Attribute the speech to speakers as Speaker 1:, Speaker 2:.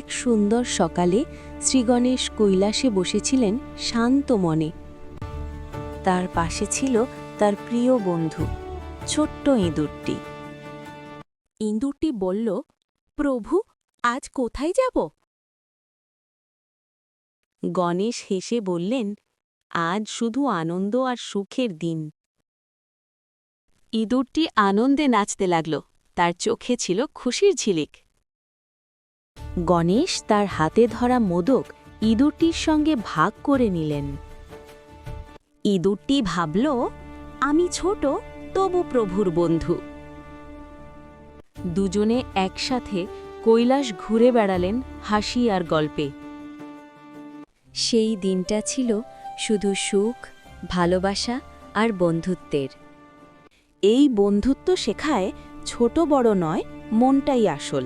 Speaker 1: সুন্দর সকালে শ্রীগণেশ কৈলাসে বসেছিলেন শান্ত মনে। তার পাশে ছিল তার প্রিয় বন্ধু ছোট্ট ইঁদুরটি। ইঁদুরটি বলল, প্রভু, আজ কোথায় যাব? গণেশ হেসে বললেন, আজ শুধু আনন্দ আর সুখের দিন। ইঁদুরটি আনন্দে নাচতে লাগল, তার চোখে ছিল খুশির ঝিলিক। গণেশ তার হাতে ধরা মোদক ইঁদুরটির সঙ্গে ভাগ করে নিলেন। ইঁদুরটি ভাবল, আমি ছোট, তবু প্রভুর বন্ধু। দুজনে একসাথে কৈলাস ঘুরে বেড়ালেন হাসি আর গল্পে। সেই দিনটা ছিল শুধু সুখ, ভালোবাসা আর বন্ধুত্বের। এই বন্ধুত্ব শেখায় ছোট বড় নয়, মনটাই আসল।